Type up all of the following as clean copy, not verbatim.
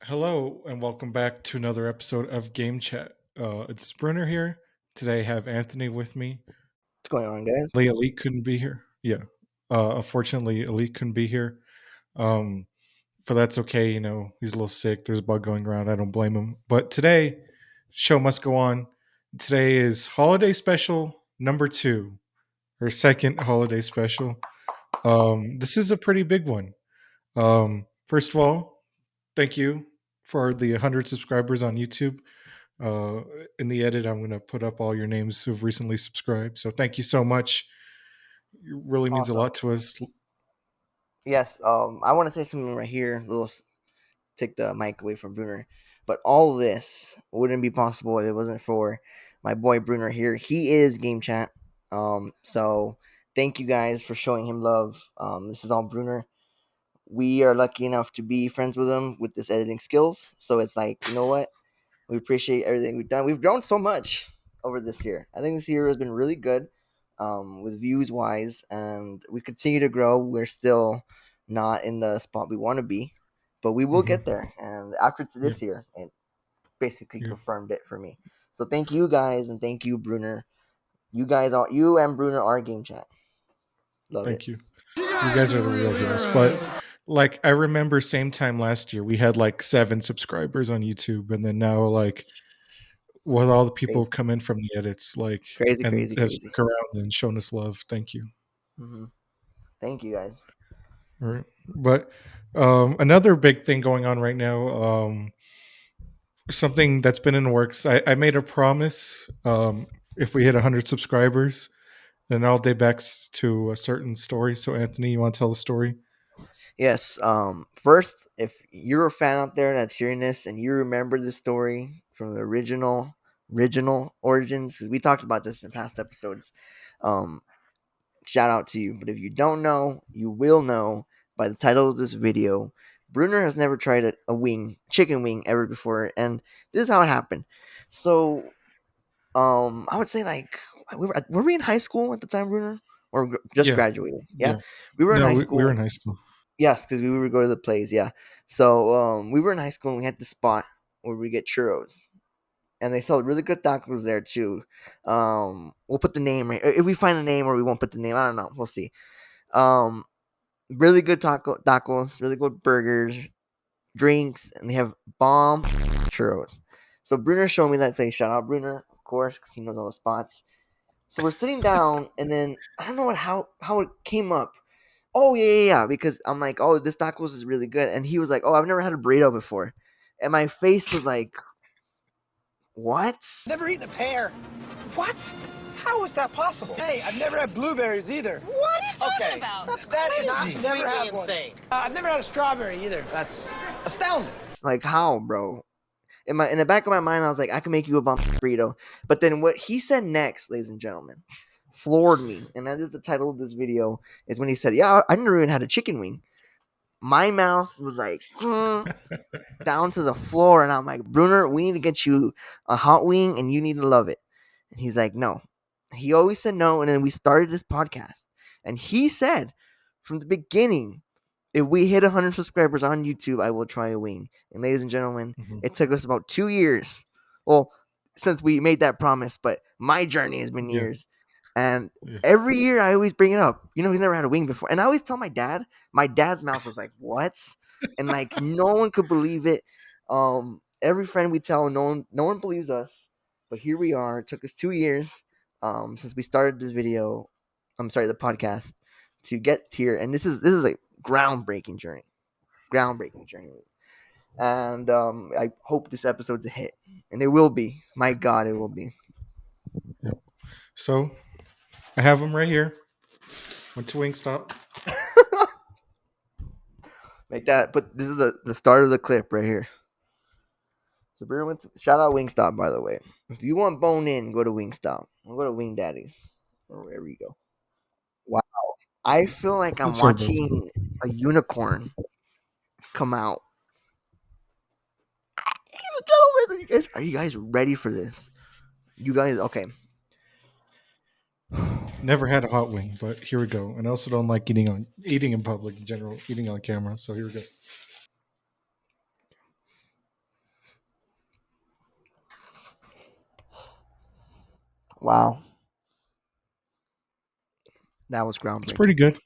Hello and welcome back to another episode of Game Chat. It's Brunner here. Today I have Anthony with me. What's going on, guys? Elite couldn't be here. Yeah. Unfortunately, Elite couldn't be here. Um, but that's okay. He's a little sick. There's a bug going around. I don't blame him. But today, show must go on. Today is holiday special number 2, or second holiday special. This is a pretty big one. First of all, thank you for the 100 subscribers on YouTube. Uh, in the edit, I'm going to put up all your names who've recently subscribed. So thank you so much. It really means a Awesome. lot to us. Yes, I want to say something right here. Take the mic away from Brunner. But all of this wouldn't be possible if it wasn't for my boy Brunner here. He is Game Chat. So thank you guys for showing him love. This is all Brunner. We are lucky enough to be friends with him with this editing skills. So it's like, you know what? We appreciate everything we've done. We've grown so much over this year. I think this year has been really good, with views wise, and we continue to grow. We're still not in the spot we want to be, but we will get Mm-hmm. there. And after Yeah, this year, it basically yeah. confirmed it for me. So thank you guys, and thank you, Brunner. You and Brunner are Game Chat. Love it. Thank you. You guys are the real heroes. But like, I remember same time last year, we had like 7 subscribers on YouTube, and then now like with all the people Crazy, who come in from the edits, like, crazy, and crazy, have crazy. stuck around and shown us love. Thank you. hmm Thank you guys. All right. But another big thing going on right now. Something that's been in the works. I made a promise. If we hit 100 subscribers, then I'll day back to a certain story. So, Anthony, you want to tell the story? Yes. First, if you're a fan out there that's hearing this and you remember the story from the original origins, because we talked about this in past episodes, um, shout out to you. But if you don't know, you will know by the title of this video. Brunner has never tried a chicken wing ever before, and this is how it happened. So, I would say like were we in high school at the time, Brunner, or just Yeah, graduated? Yeah, yeah. we were in No, high we were school. in high school. Yes, because we would go to the plays. Yeah, so we were in high school and we had the spot where we get churros, and they sell really good tacos there too. We'll put the name right if we find a name, or we won't put the name. I don't know. We'll see. Um, really good tacos, really good burgers, drinks, and they have bomb churros. So Brunner showed me that place. Shout out Brunner, of course, because he knows all the spots. So we're sitting down, and then I don't know how it came up. Oh yeah. Because I'm like, oh, this tacos is really good, and he was like, oh, I've never had a burrito before, and my face was like, what? Never eaten a pear. What? How is that possible? Hey, I've never had blueberries either. What are you talking Okay, about? that's crazy. I've never had one. I've never had a strawberry either. That's astounding. Like how, bro? In the back of my mind, I was like, I can make you a bomb burrito. But then what he said next, ladies and gentlemen, floored me, and that is the title of this video. Is when he said, "Yeah, I never even had a chicken wing." My mouth was like down to the floor, and I'm like, Brunner, we need to get you a hot wing, and you need to love it. And he's like, no. He always said no, and then we started this podcast, and he said from the beginning, if we hit 100 subscribers on YouTube, I will try a wing. And ladies and gentlemen, Mm-hmm. it took us about 2 years. Well, since we made that promise, but my journey has been Yeah, years. And yeah. every year I always bring it up. He's never had a wing before. And I always tell my dad. My dad's mouth was like, "What?" And like no one could believe it. Every friend we tell, no one believes us. But here we are. It took us 2 years since we started this video. I'm sorry, the podcast to get here. And this is a groundbreaking journey. Groundbreaking journey. And I hope this episode's a hit. And it will be. My God, it will be. Yep. So I have them right here. Went to Wingstop. Like that. But this is the start of the clip right here. So shout out Wingstop, by the way. If you want bone in, go to Wingstop. Or go to Wing Daddies. Or wherever you go. Wow. I feel like I'm So good. watching a unicorn come out. Ladies and gentlemen, are you guys ready for this? You guys, okay. Never had a hot wing, but here we go. And I also don't like eating in public in general, eating on camera. So here we go. Wow, that was It's pretty groundbreaking. good.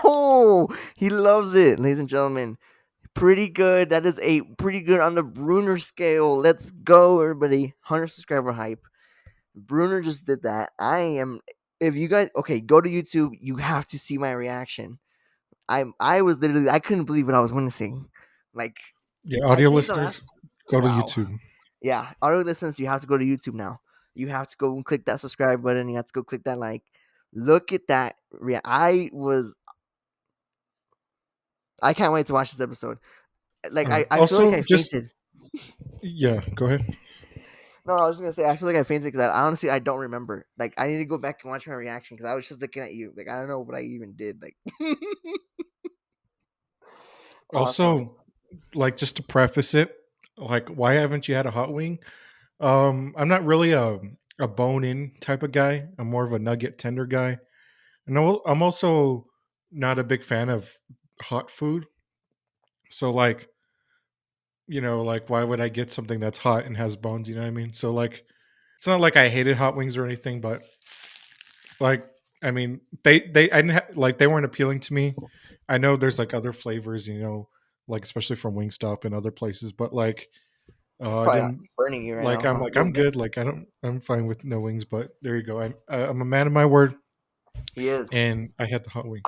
Oh, he loves it, ladies and gentlemen. Pretty good. That is a pretty good on the Brunner scale. Let's go, everybody. 100 subscriber hype. Brunner just did that. I am. If you guys okay, go to YouTube. You have to see my reaction. I was literally I couldn't believe what I was witnessing. Like Yeah, I audio think the listeners, last go to wow. YouTube. Yeah, audio listeners, you have to go to YouTube now. You have to go and click that subscribe button. You have to go click that like. Look at that. I can't wait to watch this episode. Like All right. I feel like Also, I just fainted. yeah, go ahead. No, I was just gonna say I feel like I fainted because I honestly I don't remember. Like I need to go back and watch my reaction because I was just looking at you. Like I don't know what I even did. Like awesome. Also, like just to preface it, like why haven't you had a hot wing? I'm not really a bone in type of guy. I'm more of a nugget tender guy. And I'm also not a big fan of hot food. So like, like why would I get something that's hot and has bones, you know what I mean? So like it's not like I hated hot wings or anything, but like I mean, they I didn't like they weren't appealing to me. I know there's like other flavors, like especially from Wingstop and other places, but like It's I probably didn't burning you right like now, I'm huh? A like little I'm bit. good. Like I'm fine with no wings, but there you go. I'm a man of my word, He is. and I had the hot wing.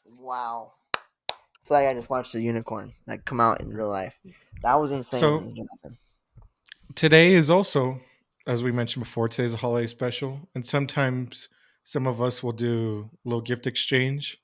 Wow. I feel like I just watched a unicorn like come out in real life. That was insane. So today is also, as we mentioned before, today's a holiday special, and sometimes some of us will do a little gift exchange.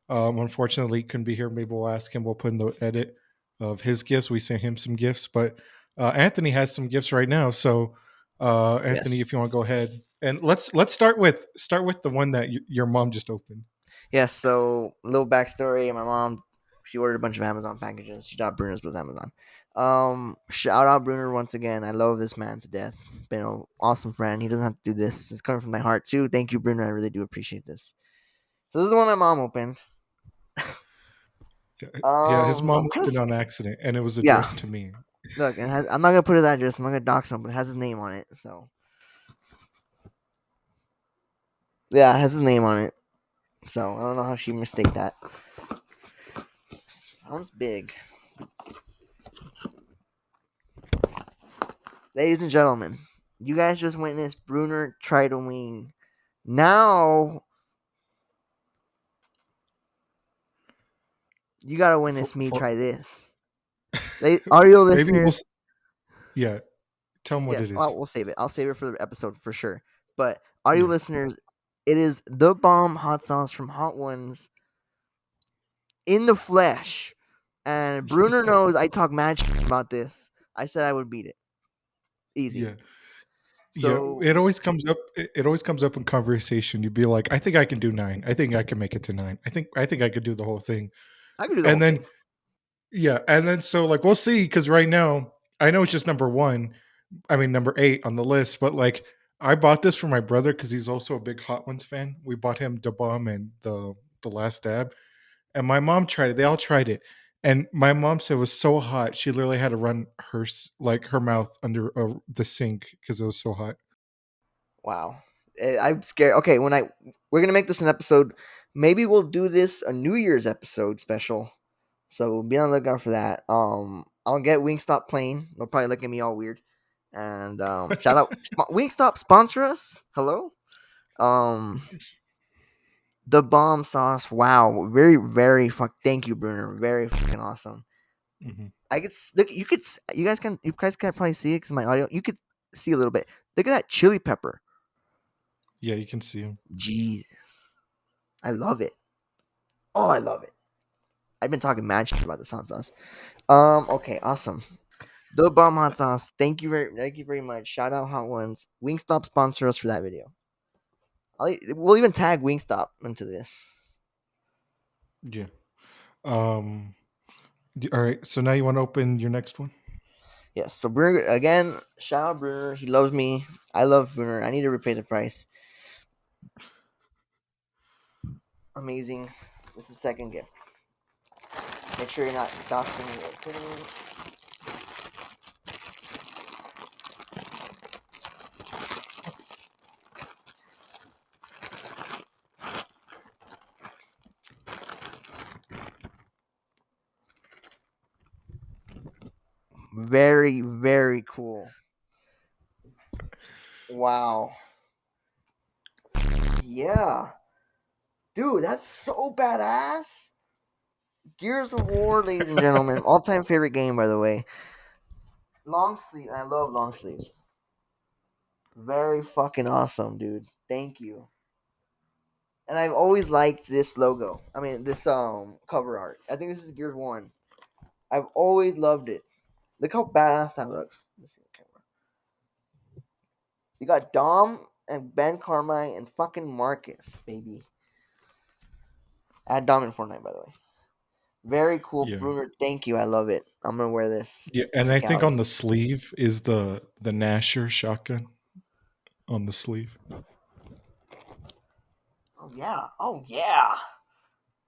Unfortunately, he couldn't be here. Maybe we'll ask him. We'll put in the edit of his gifts. We sent him some gifts, but Anthony has some gifts right now. So, Anthony, Yes. if you want to go ahead and let's start with the one that your mom just opened. Yes. So little backstory. My mom, she ordered a bunch of Amazon packages. She thought Brunners was Amazon. Shout out Brunner once again. I love this man to death. Been an awesome friend. He doesn't have to do this. It's coming from my heart too. Thank you, Brunner. I really do appreciate this. So this is the one my mom opened. Yeah, his mom I'm kind of opened on accident, and it was yeah. addressed to me. Look, I'm not gonna put his address. I'm not gonna dox him, but it has his name on it. So yeah, it has his name on it. So I don't know how she mistake that. Sounds big. Ladies and gentlemen, you guys just witnessed Brunner try to wing. Now you gotta For, witness me for try this. Audio maybe listeners, yeah. Tell him what it yes, is. we'll save it. I'll save it for the episode for sure. But audio Yeah, listeners, it is the bomb hot sauce from Hot Ones in the flesh. And Brunner knows I talk mad shit about this. I said I would beat it. Easy. yeah. Yeah, So it always comes up. It always comes up in conversation. You'd be like, "I think I can do 9. I think I can make it to 9. I think I could do the whole thing." I could do the And whole thing. then yeah, and then so like we'll see because right now I know it's just number 1. I mean number 8 on the list, but like I bought this for my brother because he's also a big Hot Ones fan. We bought him the bomb and the last dab, and my mom tried it. They all tried it, and my mom said it was so hot she literally had to run like her mouth under the sink because it was so hot. Wow. I'm scared. Okay, we're gonna make this an episode. Maybe we'll do this a New Year's episode special. So be on the lookout for that. I'll get Wingstop playing. They'll probably look at me all weird. And shout out Wingstop sponsor us. Hello. Um, the bomb sauce. Wow, very very fuck. Thank you, Bruner. Very fucking awesome. Mhm. I could look. You guys can't probably see it because my audio. You could see a little bit. Look at that chili pepper. Yeah, you can see him. Jeez, I love it. Oh, I love it. I've been talking mad shit about this hot sauce. Okay, awesome. The bomb hot sauce. Thank you very much. Shout out Hot Ones. Wingstop sponsor us for that video. We'll even tag Wingstop into this. Yeah. Um. All right. So now you want to open your next one? Yes. So Bruner again. Shout out Bruner. He loves me. I love Bruner. I need to repay the price. Amazing. This is the second gift. Make sure you're not doxing me or putting me. Very, very cool. Wow. Yeah. Dude, that's so badass. Gears of War, ladies and gentlemen. All-time favorite game, by the way. Long sleeve. I love long sleeves. Very fucking awesome, dude. Thank you. And I've always liked this logo. I mean, this cover art. I think this is Gears 1. I've always loved it. Look how badass that looks. Let's see the camera. You got Dom and Ben Carmine and fucking Marcus, baby. Add Dom in Fortnite, by the way. Very cool, Yeah. Brunner. Thank you. I love it. I'm gonna wear this Yeah, and to I think Cali. on the sleeve is the Nasher shotgun on the sleeve. Oh yeah. Oh yeah.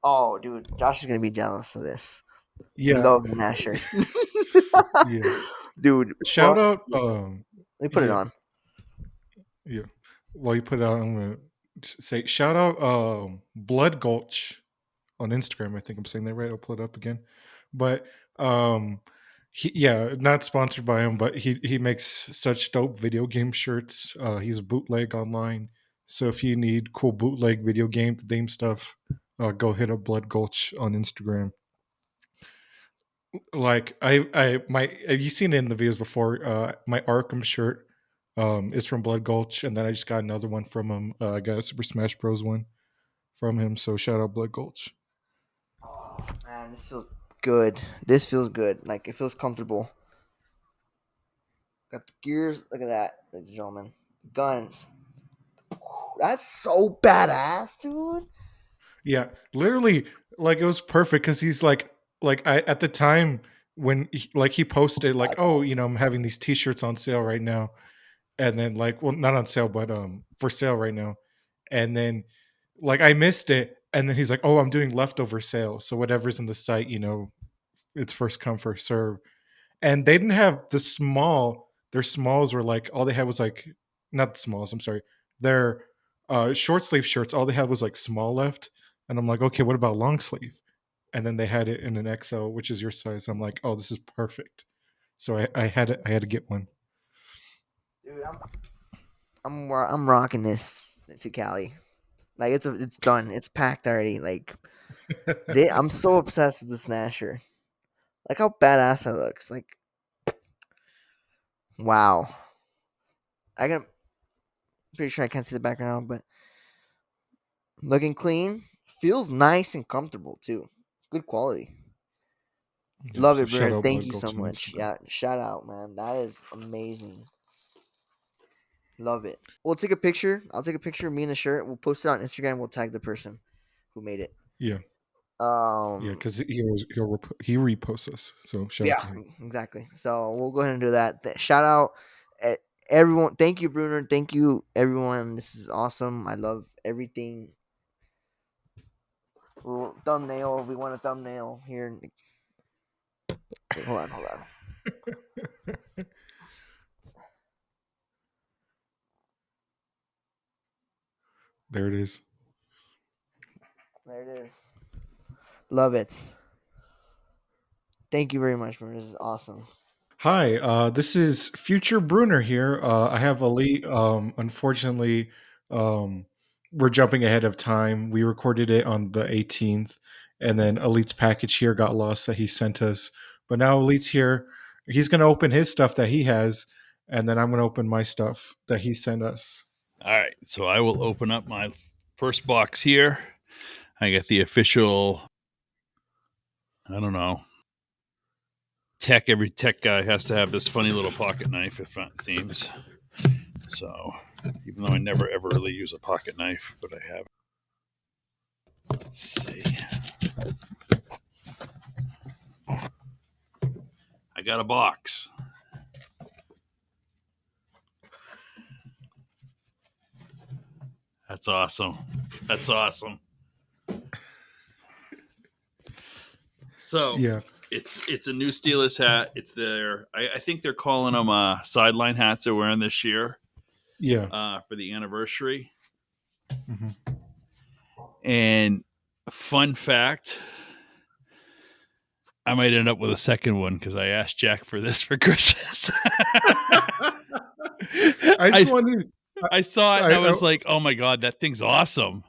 Oh dude, Josh is gonna be jealous of this. He Yeah. loves Nasher. Yeah. Dude, Shout fuck. out Let me put it yeah. on. Yeah. While you put it out, I'm gonna say shout out Blood Gulch on Instagram. I think I'm saying that right. I'll pull it up again. But yeah, not sponsored by him, but he makes such dope video game shirts. He's bootleg online. So if you need cool bootleg video game stuff, go hit up Blood Gulch on Instagram. Like I my have you seen it in the videos before? My Arkham shirt is from Blood Gulch, and then I just got another one from him. I got a Super Smash Bros. One from him. So shout out Blood Gulch. Oh man, this feels good. This feels good. Like it feels comfortable. Got the gears. Look at that, ladies and gentlemen. Guns. That's so badass, dude. Yeah, literally, like it was perfect because he's like I at the time when he posted like, oh, I'm having these T-shirts on sale right now, and then like, well, not on sale, but for sale right now, and then like I missed it, and then he's like, oh, I'm doing leftover sale, so whatever's in the site, it's first come first serve, and they didn't have the small. Their smalls were like all they had was like not the smalls. I'm sorry, their short sleeve shirts. All they had was like small left, and I'm like, okay, what about long sleeve? And then they had it in an XL, which is your size. I'm like, oh, this is perfect. So I had to get one. Dude, I'm rocking this to Cali. Like it's done. It's packed already. Like I'm so obsessed with this Nasher. Like how badass that looks. Like wow. Pretty sure I can't see the background, but looking clean. Feels nice and comfortable too. Good quality. Yeah, Love so it, shout Brunner. out Thank Blood you so Gulch on much. Instagram. Yeah, shout out, man. That is amazing. Love it. We'll take a picture. I'll take a picture of me in the shirt. We'll post it on Instagram. We'll tag the person who made it. Yeah, yeah, Um, because he reposts us. So shout out yeah, to him. exactly. So we'll go ahead and do that. Shout out everyone. Thank you, Brunner. Thank you, everyone. This is awesome. I love everything. Little thumbnail. We want a thumbnail here. Wait, hold on. There it is. There it is. Love it. Thank you very much, Brunner. This is awesome. Hi, this is future Brunner here. I have Ali. Unfortunately, um, we're jumping ahead of time. We recorded it on the 18th, and then Elite's package here got lost that he sent us. But now Elite's here. He's going to open his stuff that he has, and then I'm going to open my stuff that he sent us. All right, so I will open up my first box here. I got the official, I don't know, every tech guy has to have this funny little pocket knife, if it seems. So, even though I never ever really use a pocket knife, but I have. Let's see. I got a box. That's awesome. That's awesome. So Yeah, it's a new Steelers hat. It's their I think they're calling them sideline hats they're wearing this year yeah. for the anniversary. Hmm. And fun fact, I might end up with a second one because I asked Jack for this for Christmas. I just wanted. I saw it and I was like, "Oh my god, that thing's awesome!"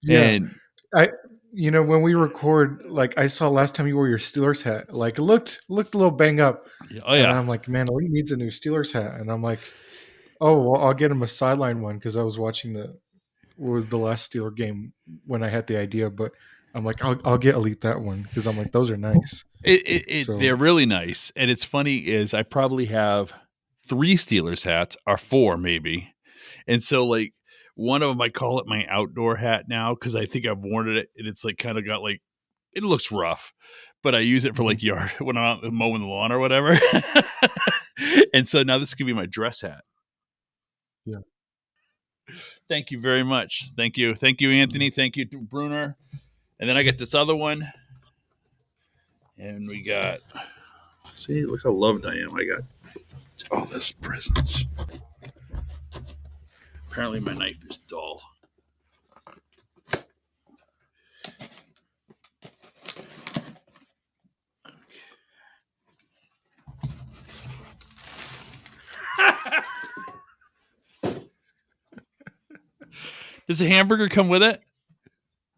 Yeah, And I. When we record, like I saw last time you wore your Steelers hat, like it looked a little bang up, oh and yeah, I'm like, man, Lee needs a new Steelers hat, and I'm like, oh, well, I'll get him a sideline one because I was watching the last Steeler game when I had the idea, but I'm like, I'll get Elite that one because I'm like, those are nice. they're really nice. And it's funny is I probably have 3 Steelers hats, or 4 maybe, and so like one of them I call it my outdoor hat now because I think I've worn it and it's like kind of got like it looks rough, but I use it for like yard when I'm out mowing the lawn or whatever. And so now this could be my dress hat. Yeah. Thank you very much. Thank you, Anthony. Thank you, Brunner. And then I get this other one, and we got. See, look how loved I am. I got all this presents. Apparently, my knife is dull. Does the hamburger come with it?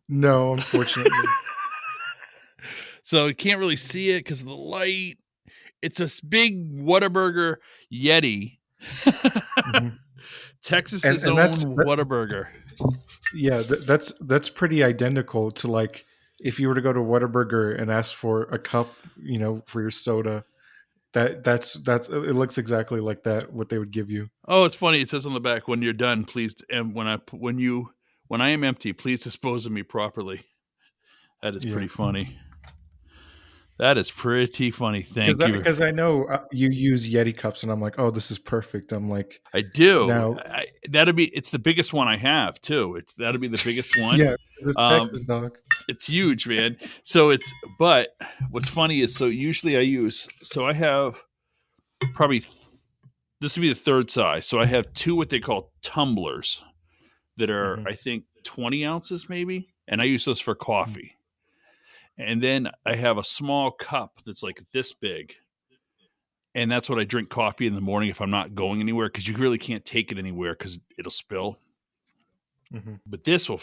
No, unfortunately. So you can't really see it because of the light. It's a big Whataburger Yeti. Texas's own Whataburger. Yeah, that's pretty identical to like if you were to go to Whataburger and ask for a cup, for your soda. That's it looks exactly like that. What they would give you. Oh, it's funny. It says on the back, "When you're done, please, and when I am empty, please dispose of me properly." That is pretty funny. That is pretty funny. Thank you. Because I know you use Yeti cups, and I'm like, oh, this is perfect. I'm like, I do. Now it's the biggest one I have too. That'll be the biggest one. Yeah, this Texas dog. It's huge, man. So but what's funny is usually I have probably this would be the third size. So I have 2 what they call tumblers that are I think 20 ounces maybe, and I use those for coffee. And then I have a small cup that's like this big. And that's what I drink coffee in the morning if I'm not going anywhere, because you really can't take it anywhere because it'll spill. But this will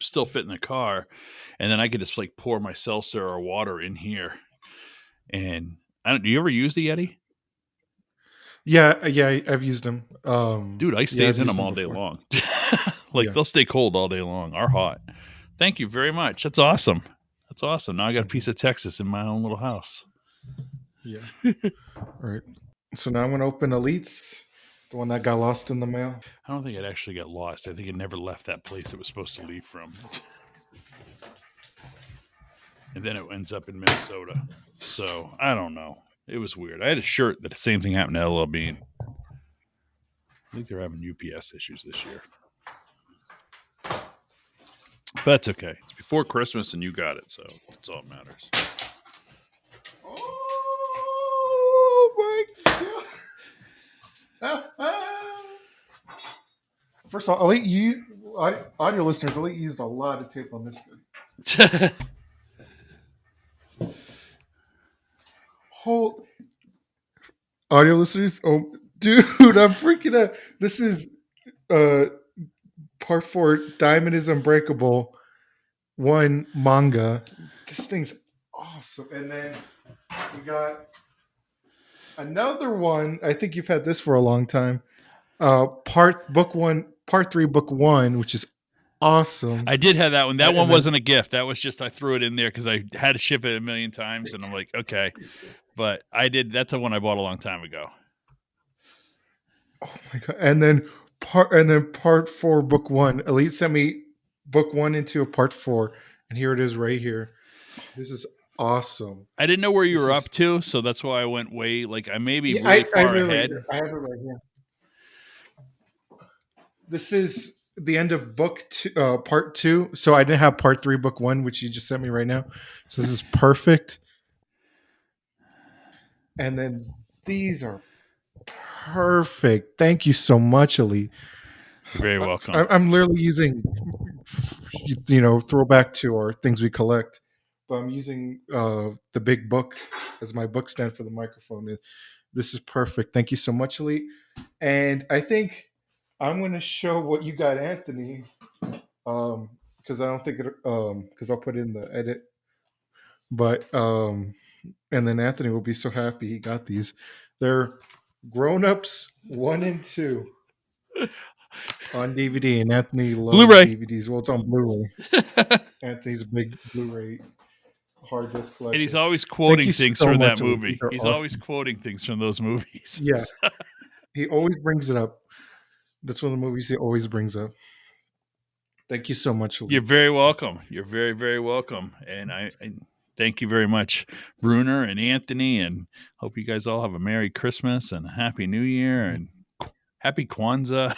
still fit in the car. And then I could just like pour my seltzer or water in here. And do you ever use the Yeti? Yeah, I've used them. Dude, ice stays in them all day long. They'll stay cold all day long or hot. Thank you very much. That's awesome. Now I got a piece of Texas in my own little house. Yeah. All right. So now I'm going to open Elites, the one that got lost in the mail. I don't think it actually got lost. I think it never left that place it was supposed to leave from. And then it ends up in Minnesota. So I don't know. It was weird. I had a shirt that the same thing happened to LL Bean. I think they're having UPS issues this year. But that's okay. It's before Christmas and you got it, so that's all that matters. Oh my god! First of all, Elite, audio listeners, Elite used a lot of tape on this guy. Whole audio listeners, oh dude, I'm freaking out. This is part 4, Diamond is Unbreakable 1 manga. This thing's awesome. And then we got another one. I think you've had this for a long time. Part 3, book 1, which is awesome. I did have that one. That one wasn't a gift. That was just I threw it in there because I had to ship it a million times, and I'm like, okay. But I did. That's the one I bought a long time ago. Oh my god! And then part 4, book 1. Elite sent me book 1 into a part 4, and here it is right here. This is awesome. I didn't know where you were up to, so that's why I went way I may be really far ahead. I have it right here. This is the end of book 2, part 2. So I didn't have part 3, book 1, which you just sent me right now. So this is perfect. And then these are perfect. Thank you so much, Elite. You're very welcome. I'm literally using, throwback to our things we collect. but I'm using the big book as my book stand for the microphone. This is perfect. Thank you so much, Elite. And I think I'm going to show what you got, Anthony, because I don't think it, because I'll put it in the edit. But and then Anthony will be so happy he got these. They're Grown Ups 1 and 2 on DVD, and Anthony loves Blu-ray. DVDs. Well, it's on Blu-ray. Anthony's a big Blu-ray hard disk And he's collector. always Thank quoting you things so from much, that Elite. These movie. are He's always awesome. quoting things from those movies. Yeah, he always brings it up. That's one of the movies he always brings up. Thank you so much, Elite. You're very welcome. You're very, very welcome. And I thank you very much, Brunner and Anthony. And hope you guys all have a Merry Christmas and a Happy New Year and Happy Kwanzaa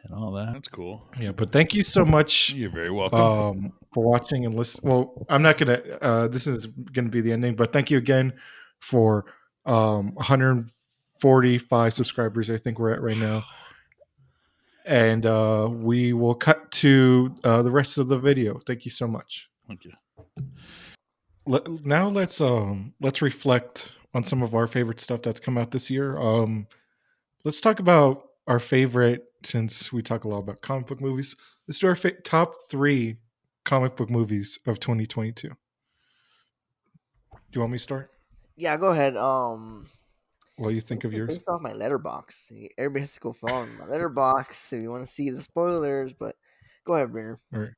and all that. That's cool. Yeah, but thank you so much You're very welcome. for watching and listening. Well, I'm not gonna. This is gonna be the ending, but thank you again for 145 subscribers. I think we're at right now, and we will cut to the rest of the video. Thank you so much. Thank you. Now let's reflect on some of our favorite stuff that's come out this year. Let's talk about our favorite, since we talk a lot about comic book movies. Let's do our top 3 comic book movies of 2022. Do you want me to start? Yeah, go ahead. What do you think of This is yours? based off my letterbox. Everybody has to go follow my letterbox if you want to see the spoilers. But go ahead, Brenner. All right.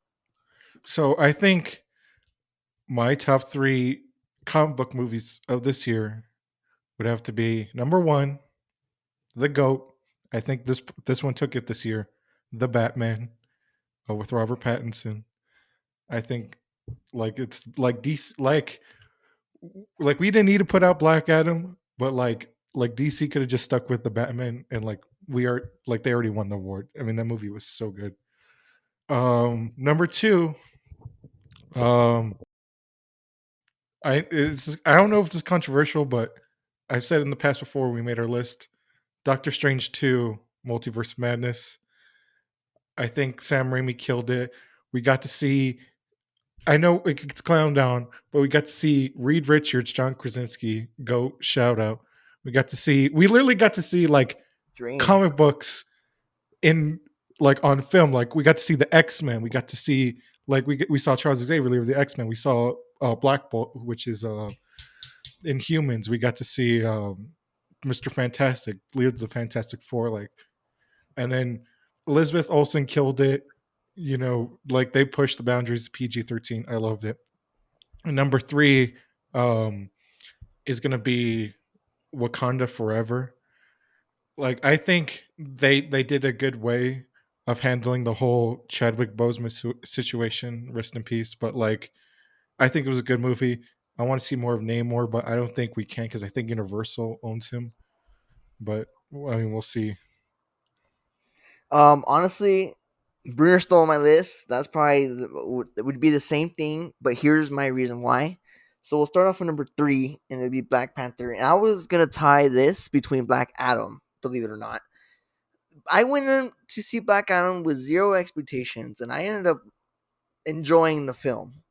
So I think my top 3 comic book movies of this year would have to be number 1, The GOAT. I think this one took it this year. The Batman with Robert Pattinson. I think like it's like DC, like we didn't need to put out Black Adam, but like DC could have just stuck with the Batman, and like we are like they already won the award. I mean, that movie was so good. Number 2, I don't know if this is controversial, but I've said in the past before we made our list, Doctor Strange 2, Multiverse of Madness. I think Sam Raimi killed it. We got to see, I know it gets clowned down, but we got to see Reed Richards, John Krasinski, go shout out. We literally got to see like Dream. comic books in like on film. Like we got to see the X-Men. We got to see like we saw Charles Xavier of the X-Men. We saw Black Bolt, which is Inhumans. We got to see Mr. Fantastic, leader of the Fantastic Four, like, and then Elizabeth Olsen killed it. You know, like they pushed the boundaries of PG-13. I loved it. And number 3 is gonna be Wakanda Forever. Like I think they did a good way of handling the whole Chadwick Boseman situation. Rest in peace. But like, I think it was a good movie. I want to see more of Namor, but I don't think we can because I think Universal owns him. But I mean, we'll see. Honestly, Brunner stole my list. That's probably it would be the same thing, but here's my reason why. So we'll start off with number 3, and it'll be Black Panther. And I was gonna tie this between Black Adam, believe it or not. I went in to see Black Adam with 0 expectations, and I ended up enjoying the film.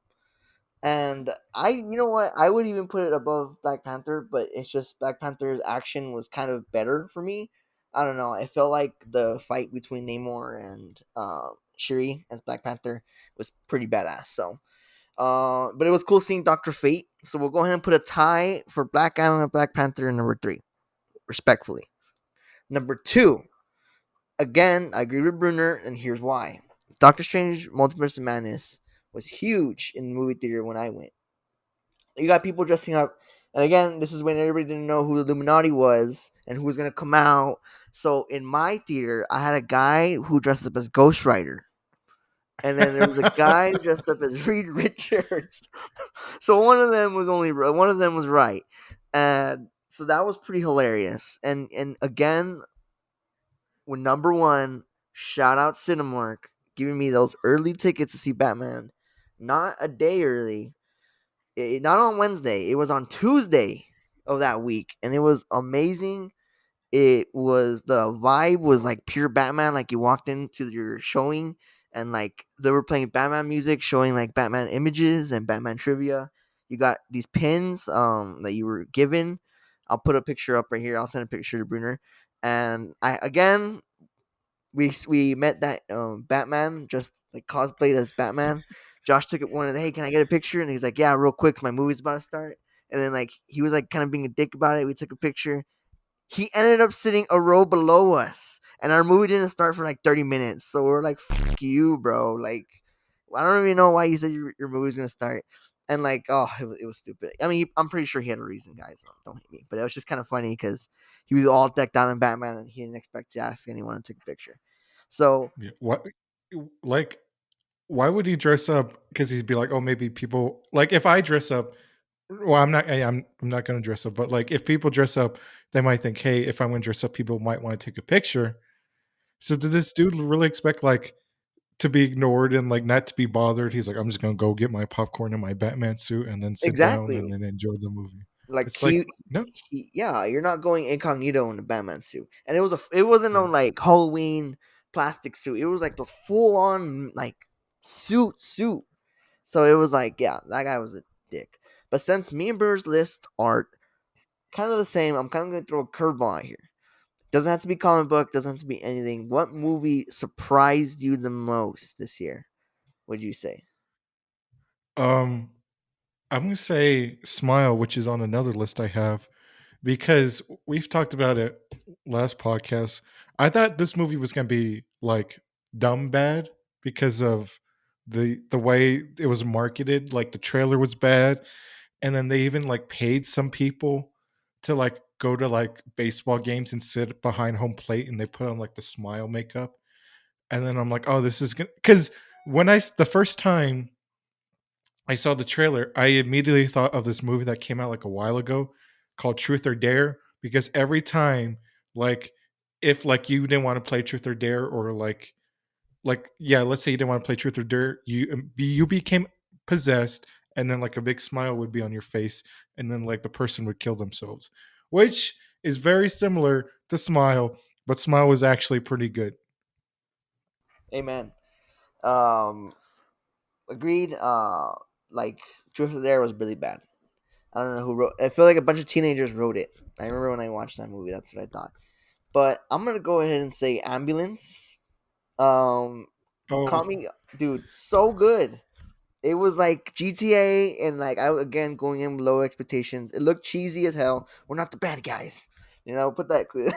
And you know what? I would even put it above Black Panther, but it's just Black Panther's action was kind of better for me. I don't know. I felt like the fight between Namor and Shuri as Black Panther was pretty badass. So, but it was cool seeing Doctor Fate. So we'll go ahead and put a tie for Black Adam and Black Panther in number 3, respectfully. Number 2, again, I agree with Brunner, and here's why. Doctor Strange Multiverse of Madness was huge in the movie theater when I went. You got people dressing up, and again, this is when everybody didn't know who the Illuminati was and who was going to come out. So in my theater, I had a guy who dressed up as Ghost Rider. And then there was a guy dressed up as Reed Richards. So one of them was right. And so that was pretty hilarious. And again, when number 1, shout out Cinemark, giving me those early tickets to see Batman. Not a day early. Not on Wednesday. It was on Tuesday of that week. And it was amazing. The vibe was like pure Batman. Like you walked into your showing and like they were playing Batman music, showing like Batman images and Batman trivia. You got these pins that you were given. I'll put a picture up right here. I'll send a picture to Brunner. And I again we met that Batman just like cosplayed as Batman. Josh took it one of the, hey, can I get a picture? And he's like, yeah, real quick, my movie's about to start. And then like he was like kind of being a dick about it. We took a picture. He ended up sitting a row below us, and our movie didn't start for like 30 minutes. So we're like, "Fuck you, bro!" Like, I don't even know why you said your movie was gonna start, and like, oh, it was stupid. I mean, I'm pretty sure he had a reason, guys. Don't hate me, but it was just kind of funny because he was all decked out in Batman, and he didn't expect to ask anyone to take a picture. So Yeah. What like why would he dress up? Because he'd be like, oh, maybe people like if I dress up. Well, I'm not going to dress up, but like if people dress up, they might think, hey, if I'm going to dress up, people might want to take a picture. So did this dude really expect like to be ignored and like not to be bothered? He's like, I'm just going to go get my popcorn and my Batman suit and then sit down and exactly, then enjoy the movie. like It's like no, yeah, you're not going incognito in the Batman suit, and it wasn't no yeah. like Halloween plastic suit. It was like those full on like suit. So it was like, yeah, that guy was a dick. But since me and Burr's list are kind of the same, I'm kind of going to throw a curveball out here. Doesn't have to be comic book, doesn't have to be anything. What movie surprised you the most this year? Would you say? Um, I'm going to say Smile, which is on another list I have because we've talked about it last podcast. I thought this movie was going to be like dumb bad because of the way it was marketed. Like the trailer was bad, and then they even like paid some people to like go to like baseball games and sit behind home plate, and they put on like the smile makeup. And then I'm like, oh, this is gonna because when I the first time I saw the trailer, I immediately thought of this movie that came out like a while ago called Truth or Dare because every time like if like you didn't want to play Truth or Dare or like yeah, let's say you didn't want to play Truth or Dare, you became possessed and then like a big smile would be on your face and then like the person would kill themselves, which is very similar to Smile, but Smile was actually pretty good. Amen. Um, agreed. Like Truth or Dare was really bad. I don't know who wrote. I feel like a bunch of teenagers wrote it. I remember when I watched that movie. That's what I thought. But I'm gonna go ahead and say Ambulance. Um, Oh, caught me, dude. So good. It was like GTA, and like I again going in with low expectations. It looked cheesy as hell. We're not the bad guys, you know. Put that clip,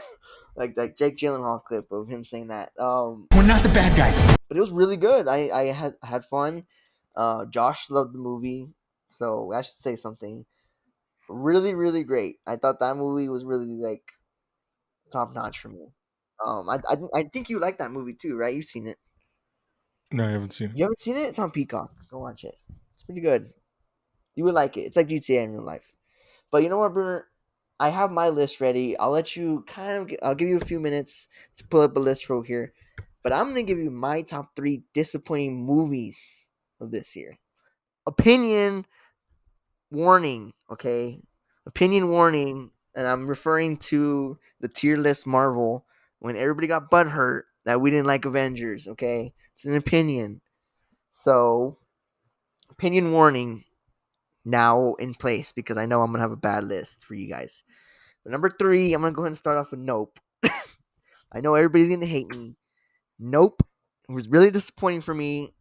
like that Jake Gyllenhaal clip of him saying that. We're not the bad guys. But it was really good. I had fun. Josh loved the movie, so I should say something. Really, really great. I thought that movie was really like top notch for me. I think you like that movie too, right? You've seen it. no, I haven't seen it. You haven't seen it? It's on Peacock. Go watch it. It's pretty good. You would like it. It's like GTA in real life. But you know what, Brunner? I have my list ready. I'll let you I'll give you a few minutes to pull up a list real here. But I'm gonna give you my top 3 disappointing movies of this year. Opinion warning, okay? Opinion warning, and I'm referring to the tier list Marvel when everybody got butthurt that we didn't like Avengers, okay? It's an opinion. So, opinion warning now in place because I know I'm gonna have a bad list for you guys. But number 3, I'm gonna go ahead and start off with Nope. I know everybody's gonna hate me. Nope. It was really disappointing for me.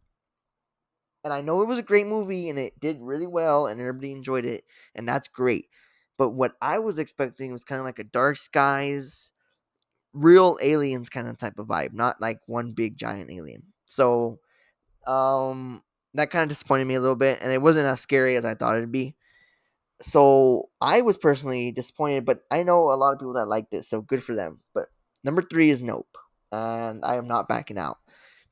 And I know it was a great movie and it did really well and everybody enjoyed it, and that's great. But what I was expecting was kind of like a Dark Skies, real aliens kind of type of vibe, not like one big giant alien. So, that kind of disappointed me a little bit, and it wasn't as scary as I thought it'd be. So I was personally disappointed, but I know a lot of people that liked it, so good for them. But number 3 is Nope, and I am not backing out.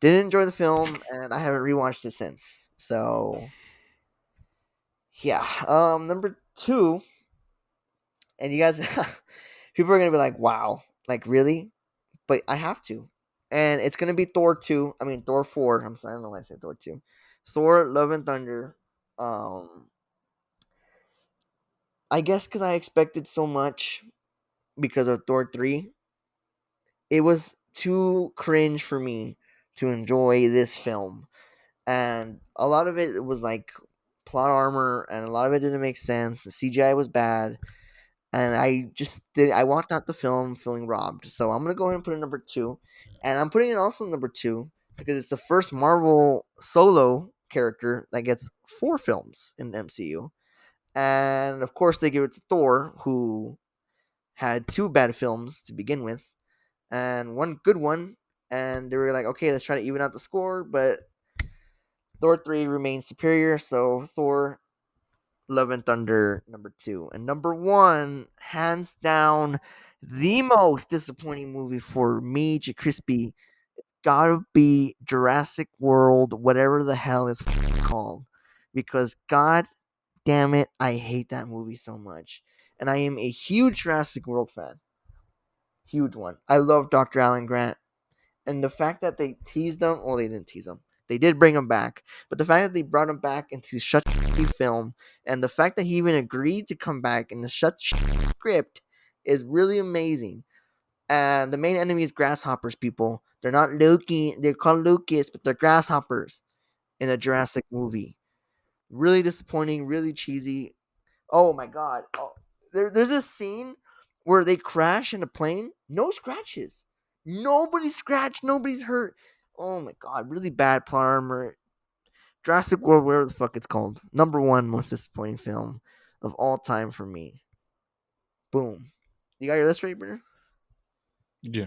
Didn't enjoy the film, and I haven't rewatched it since. So yeah, number 2, and you guys, people are gonna be like, "Wow, like really?" But I have to, and it's gonna be Thor 2. I mean Thor 4. I'm sorry, I don't know why I said Thor 2. Thor: Love and Thunder. Um, I guess because I expected so much because of Thor 3, it was too cringe for me to enjoy this film. And a lot of it was like plot armor, and a lot of it didn't make sense. The CGI was bad, and I walked out the film feeling robbed. So I'm gonna go ahead and put it number two, and I'm putting it also number two because it's the first Marvel solo character that gets 4 films in the MCU, and of course they give it to Thor, who had 2 bad films to begin with and one good one, and they were like, okay, let's try to even out the score, but Thor 3 remains superior, so Thor Love and Thunder number 2. And number 1, hands down, the most disappointing movie for me, Crispy, gotta be Jurassic World, whatever the hell it's called. Because god damn it, I hate that movie so much. And I am a huge Jurassic World fan. Huge one. I love Dr. Alan Grant. And the fact that they teased him, well, they didn't tease him. They did bring him back, but the fact that they brought him back into such a film, and the fact that he even agreed to come back in the such script, is really amazing. And the main enemy is grasshoppers. People, they're not Loki. They're called locusts, but they're grasshoppers in a Jurassic movie. Really disappointing. Really cheesy. Oh my god. Oh, there's a scene where they crash in a plane. No scratches. Nobody's scratched. Nobody's hurt. Oh my god. Really bad plot armor. Jurassic World, whatever the fuck it's called. Number 1 most disappointing film of all time for me. Boom. You got your list ready, Brunner? Yeah.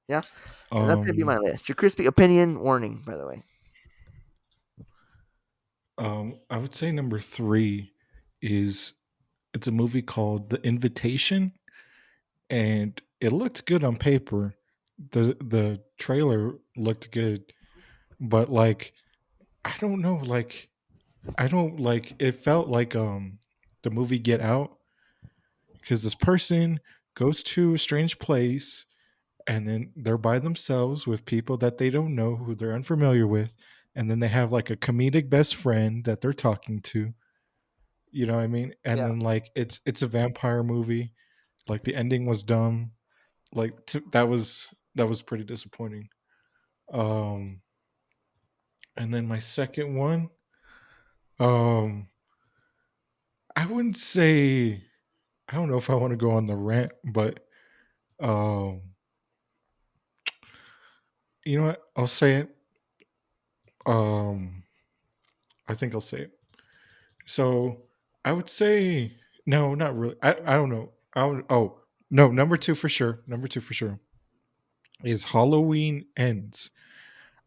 Yeah? And that's going to be my Um, list. Your crispy opinion warning, by the way. I would say number 3 is it's a movie called The Invitation, and it looked good on paper. The trailer looked good, but like I don't know, like I don't like it felt like the movie Get Out, because this person goes to a strange place and then they're by themselves with people that they don't know, who they're unfamiliar with, and then they have like a comedic best friend that they're talking to. You know what I mean? And Yeah. then like it's a vampire movie. Like the ending was dumb. Like that was pretty disappointing. Um and then my second one, um I wouldn't say, I don't know if I want to go on the rant, but um you know what? I'll say it. Um I think I'll say it. So I would say no, not really. I don't know. Oh no, number two for sure. Number two for sure is Halloween Ends.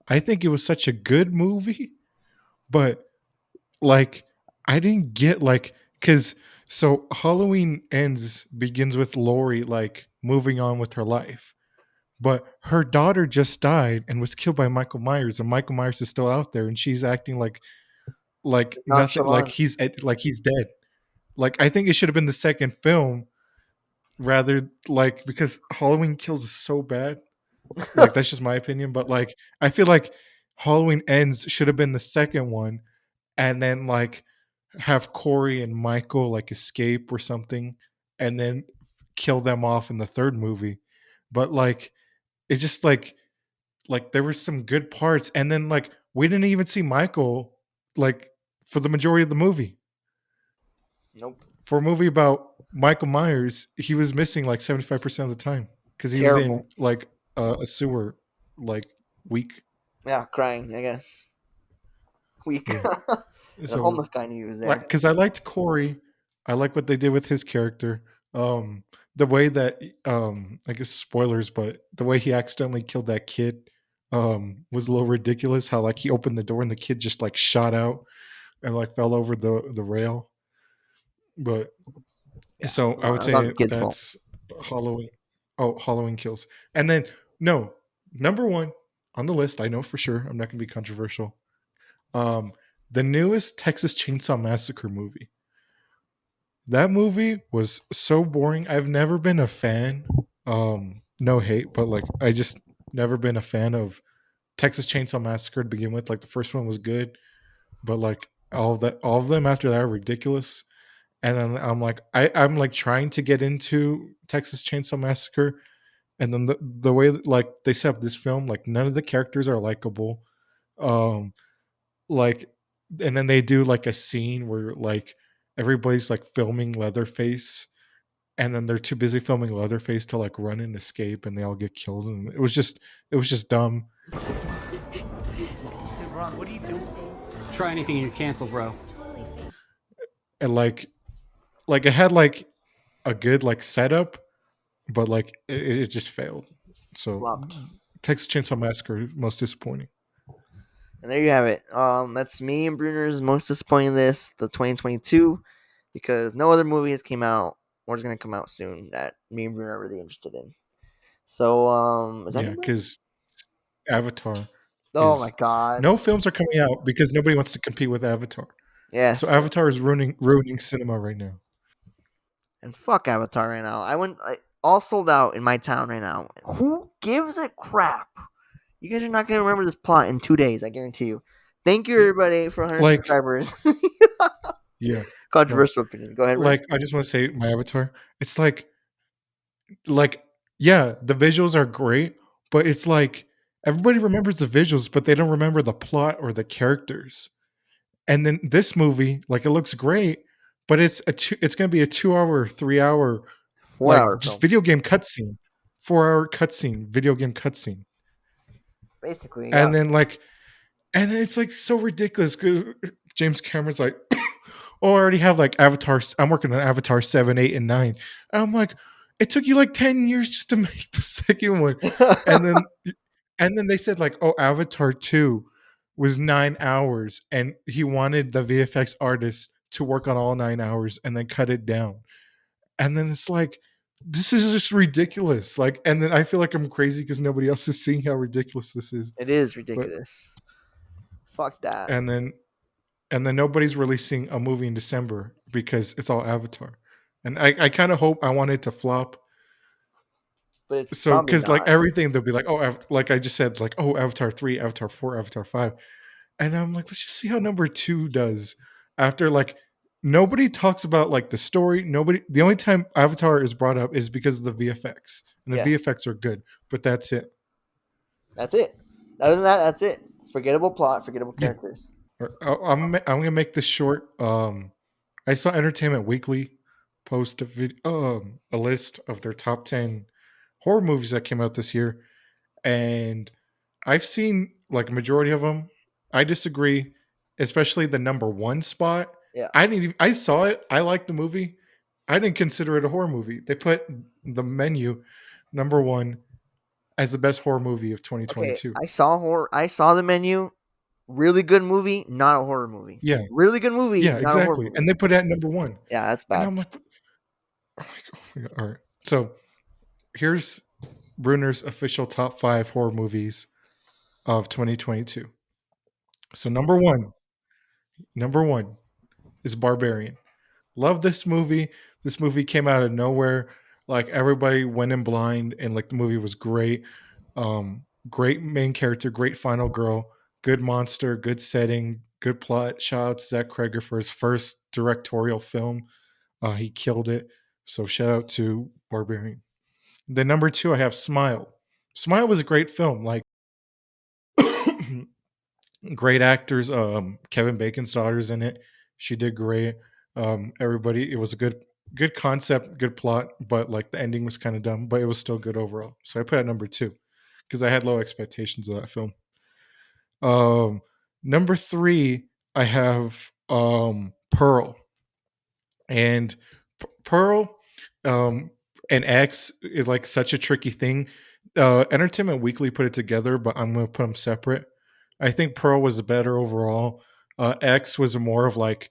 I think it was such a good movie, but like I didn't get like, because so Halloween Ends begins with Lori like moving on with her life, but her daughter just died and was killed by Michael Myers, and Michael Myers is still out there, and she's acting like nothing, Nonchalant. like he's dead. Like I think it should have been the second film rather, like, because Halloween Kills is so bad. Like that's just my opinion, but like I feel like Halloween Ends should have been the second one, and then like have Corey and Michael like escape or something, and then kill them off in the third movie. But like it just like there were some good parts, and then like we didn't even see Michael like for the majority of the movie. Nope. For a movie about Michael Myers, he was missing like 75% of the time because he was in Terrible. like a sewer like week. Yeah, crying, I guess. Weak. Yeah. The So homeless guy knew he was like, there. because I liked Corey, I like what they did with his character. The way that I guess spoilers, but the way he accidentally killed that kid was a little ridiculous. How like he opened the door and the kid just like shot out and like fell over the rail. But Yeah. so I would It's not say the kid's fault. that's Halloween. Oh, Halloween Kills. And then no, number one on the list, I know for sure. I'm not going to be controversial. Um, the newest Texas Chainsaw Massacre movie. That movie was so boring. I've never been a fan. No hate, but like I just never been a fan of Texas Chainsaw Massacre to begin with. Like the first one was good, but like all of them after that are ridiculous. And then I'm like I'm like trying to get into Texas Chainsaw Massacre, And then the way that, like they set up this film, like none of the characters are likable. Um, like, and then they do like a scene where like everybody's like filming Leatherface, and then they're too busy filming Leatherface to like run and escape, and they all get killed. And it was just dumb. Ron, what are you doing? Try anything and you're canceled, bro. And like it had like a good like setup, but like it just failed. So Flopped. Texas Chainsaw Massacre most disappointing. And there you have it. That's me and Brunner's most disappointing list, the 2022, because no other movie has came out or is going to come out soon that me and Brunner are really interested in. So, is that Yeah, it, bro? because Avatar Oh my is god. no films are coming out because nobody wants to compete with Avatar. Yes. So Avatar is ruining cinema right now. And fuck Avatar right now. All sold out in my town right now. Who gives a crap? You guys are not going to remember this plot in 2 days, I guarantee you. Thank you, everybody, for 100 Like, subscribers. yeah, Controversial opinion. Go ahead, Ray. like I just want to say my Avatar. It's like yeah, the visuals are great, but it's like everybody remembers the visuals, but they don't remember the plot or the characters. And then this movie, like it looks great, but it's going to be a 2 hour, 3 hour, 4 hour like just film. video game cutscene, 4 hour cutscene, video game cutscene, Basically, yeah. and then like, and then it's like so ridiculous because James Cameron's like, oh, I already have like Avatar. I'm working on Avatar 7, 8, and 9, and I'm like, it took you like 10 years just to make the second one, and then they said like, oh, Avatar 2 was 9 hours, and he wanted the VFX artist to work on all 9 hours and then cut it down. And then it's like, this is just ridiculous. Like, and then I feel like I'm crazy because nobody else is seeing how ridiculous this is. It is But ridiculous. Fuck that. and then nobody's releasing a movie in December because it's all Avatar. And I kind of hope I want it to flop. But it's So probably because like not. everything they'll be like, oh, like I just said, like, oh, Avatar 3, Avatar 4, Avatar 5. And I'm like, let's just see how number 2 does. After like nobody talks about like the story. The only time Avatar is brought up is because of the VFX. And the Yes. VFX are good, but that's it. That's it. Other than that, that's it. Forgettable plot, forgettable Yeah. characters. I'm gonna make this short. I saw Entertainment Weekly post a list of their top 10 horror movies that came out this year, and I've seen like a majority of them. I disagree, especially the number 1 spot. Yeah. I saw it. I liked the movie. I didn't consider it a horror movie. They put The Menu number 1 as the best horror movie of Okay, 2022. I saw The Menu. Really good movie, not a horror movie. Yeah. Really good movie, Yeah, not a horror exactly. movie. And they put it at number 1. Yeah, that's And bad. I'm like, oh my God. All right. So here's Brunner's official top 5 horror movies of 2022. So number one is Barbarian. Love this movie. This movie came out of nowhere. Like everybody went in blind, and like the movie was great. Great main character, great final girl, good monster, good setting, good plot. Shout out to Zach Kreger for his first directorial film. He killed it. So shout out to Barbarian. Then number 2, I have Smile. Smile was a great film. Like great actors. Kevin Bacon's daughter's in it. She did great. Everybody, it was a good concept, good plot, but like the ending was kind of dumb, but it was still good overall. So I put it at number 2 because I had low expectations of that film. Number 3, I have Pearl. And Pearl and X is like such a tricky thing. Entertainment Weekly put it together, but I'm going to put them separate. I think Pearl was better overall. X was more of like,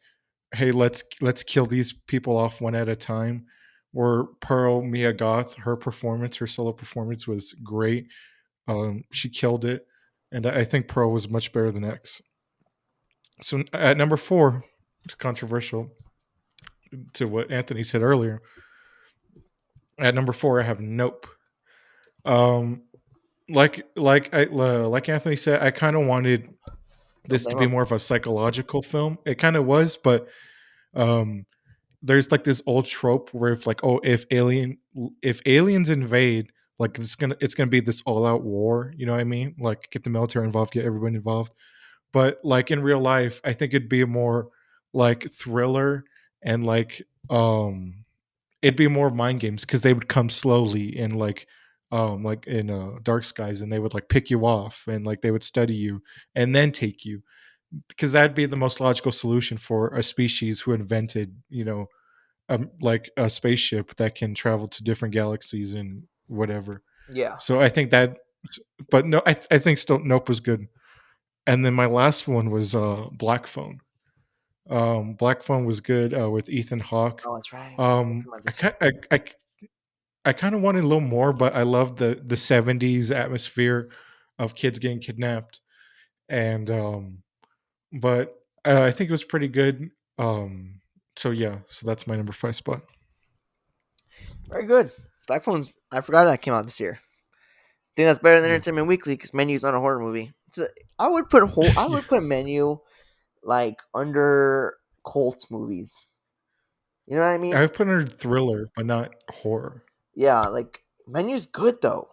hey, let's kill these people off one at a time. Where Pearl, Mia Goth, her solo performance was great. She killed it, and I think Pearl was much better than X. So at number 4, it's controversial to what Anthony said earlier. At number 4, I have Nope. Like Anthony said, I kind of wanted this to be more of a psychological film. It kind of was, but there's like this old trope where if like, oh, if aliens invade, Like it's gonna be this all out war. You know what I mean? Like get the military involved, get everybody involved. But like in real life, I think it'd be a more like thriller and it'd be more mind games because they would come slowly and like in dark skies, and they would like pick you off and like they would study you and then take you, because that'd be the most logical solution for a species who invented like a spaceship that can travel to different galaxies and whatever. Yeah. So I think that, but no, I think still Nope was good. And then my last one was Black Phone. Black Phone was good with Ethan Hawke. Oh, that's right. Um, I, ki- I kind of wanted a little more, but I love the 70s atmosphere of kids getting kidnapped, and but I think it was pretty good. So yeah, so that's my number 5 spot. Very good. Black Phones. I forgot that came out this year. I think that's better than Yeah. Entertainment Weekly because Menu's not a horror movie. I would put Menu like under cult movies. You know what I mean? I would put it under thriller, but not horror. Yeah, like Menu's good though.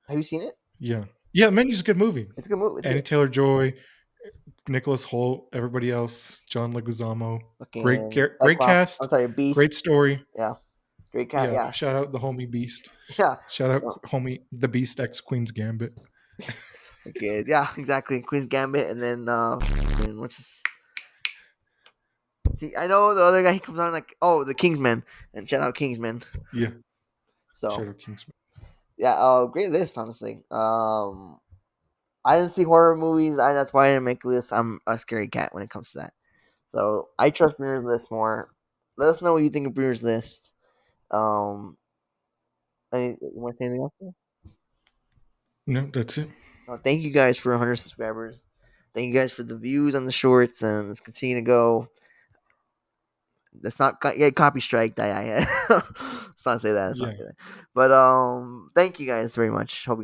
Have you seen it? Yeah, yeah. Menu's a good movie. It's a good movie. It's Annie good. Taylor Joy, Nicholas Holt, everybody else, John Leguizamo. Great, Fucking great Cyclops. cast. I'm sorry, Beast. Great story. Yeah, great cat. Yeah. Yeah, Shout out the homie Beast. yeah. Shout out No, homie the Beast X Queen's Gambit. okay, yeah, exactly. Queen's Gambit, and then what's his? See, I know the other guy. He comes on like, oh, the Kingsman, and shout out Kingsman. Yeah. So Shout out Kingsman. yeah, great list, honestly. I didn't see horror movies. That's why I didn't make a list. I'm a scary cat when it comes to that. So I trust Brunner's list more. Let us know what you think of Brunner's list. You want to say anything else? No, that's it. Thank you guys for 100 subscribers. Thank you guys for the views on the shorts, and let's continue to go. Let's not get copy strike. Let's not say that. Let's not say that. But thank you guys very much. Hope you guys.